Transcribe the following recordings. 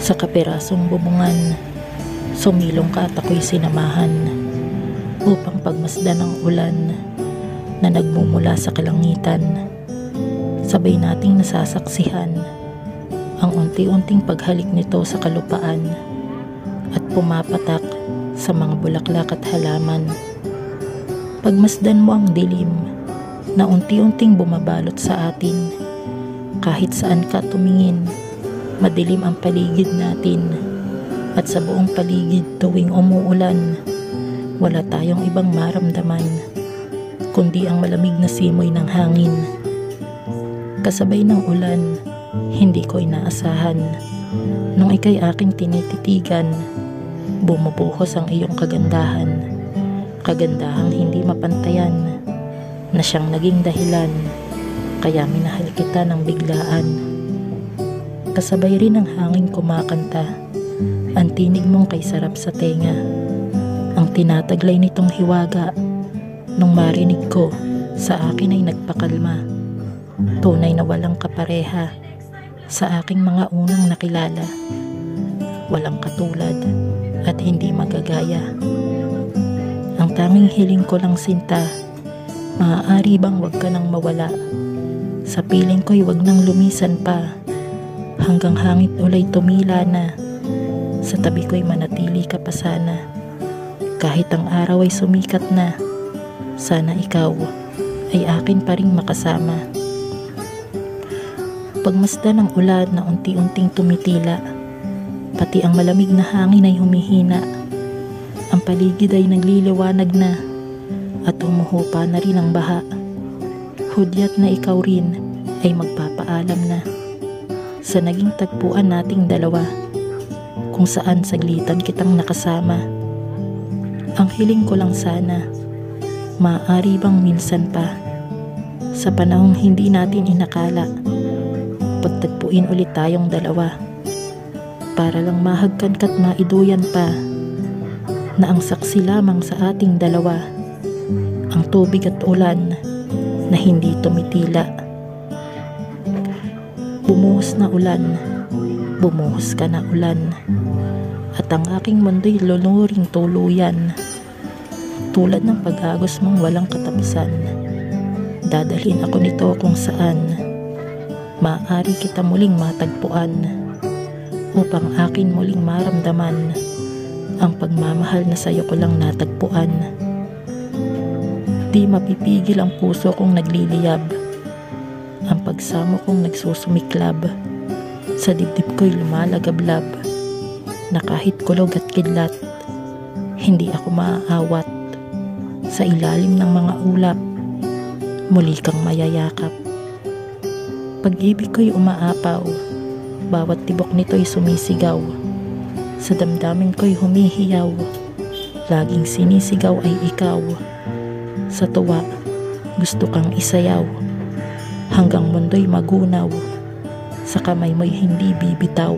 Sa kapirasong bubungan, sumilong ka at ako'y sinamahan upang pagmasdan ng ulan na nagmumula sa kalangitan. Sabay nating nasasaksihan ang unti-unting paghalik nito sa kalupaan at pumapatak sa mga bulaklak at halaman. Pagmasdan mo ang dilim na unti-unting bumabalot sa atin. Kahit saan ka tumingin, madilim ang paligid natin, at sa buong paligid tuwing umuulan, wala tayong ibang maramdaman kundi ang malamig na simoy ng hangin. Kasabay ng ulan, hindi ko inaasahan nung ika'y aking tinititigan, bumubuhos ang iyong kagandahan, kagandahang hindi mapantayan, na siyang naging dahilan kaya minahal kita ng biglaan. Kasabay rin ang hangin kumakanta, ang tinig mong kay sarap sa tenga, ang tinataglay nitong hiwaga nung marinig ko sa akin ay nagpakalma. Tunay na walang kapareha sa aking mga unang nakilala, walang katulad at hindi magagaya. Ang tanging hiling ko lang sinta, maaari bang wag ka nang mawala? Sa piling ko'y wag nang lumisan pa, hanggang hangit ulay tumila na. Sa tabi ko'y manatili ka pa sana, kahit ang araw ay sumikat na. Sana ikaw ay akin pa ring makasama. Pagmasdan ng ulan na unti-unting tumitila, pati ang malamig na hangin ay humihina. Ang paligid ay nagliliwanag na, at humuhupa na rin ang baha. Hudyat na ikaw rin ay magpapaalam na sa naging tagpuan nating dalawa, kung saan saglitan kitang nakasama. Ang hiling ko lang sana, maaari bang minsan pa, sa panahong hindi natin inakala, pagtagpuin ulit tayong dalawa, para lang mahagkan ka't maiduyan pa, na ang saksi lamang sa ating dalawa, ang tubig at ulan na hindi tumitila. Bumuhos na ulan, bumuhos ka na ulan, at ang aking mundo'y lunuring tuluyan. Tulad ng pag-agos mong walang katapusan, dadalhin ako nito kung saan maaari kita muling matagpuan, upang akin muling maramdaman ang pagmamahal na sa'yo ko lang natagpuan. Di mapipigil ang puso kong nagliliyab, ang pagsamo kong nagsusumiklab, sa dibdib ko'y lumalagablab, na kahit kulog at kidlat, hindi ako maaawat. Sa ilalim ng mga ulap, muli kang mayayakap. Pag-ibig ko'y umaapaw, bawat tibok nito'y sumisigaw, sa damdamin ko'y humihiyaw, laging sinisigaw ay ikaw. Sa tuwa, gusto kang isayaw, hanggang mundo'y magunaw, sa kamay mo'y hindi bibitaw.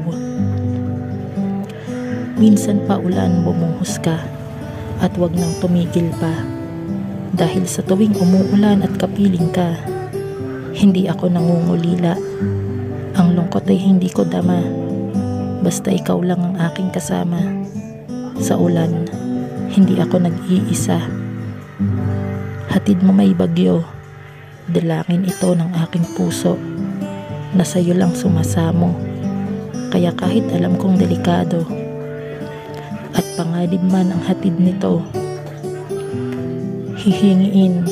Minsan pa ulan bumuhos ka, at wag nang tumigil pa, dahil sa tuwing umuulan at kapiling ka, hindi ako nangungulila. Ang lungkot ay hindi ko dama, basta ikaw lang ang aking kasama. Sa ulan, hindi ako nag-iisa. Hatid mo may bagyo, dalangin ito ng aking puso, na sa'yo lang sumasamo. Kaya kahit alam kong delikado, at panganib man ang hatid nito, hihingiin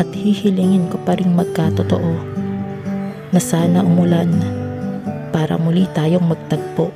at hihilingin ko pa rin magkatotoo, na sana umulan para muli tayong magtagpo.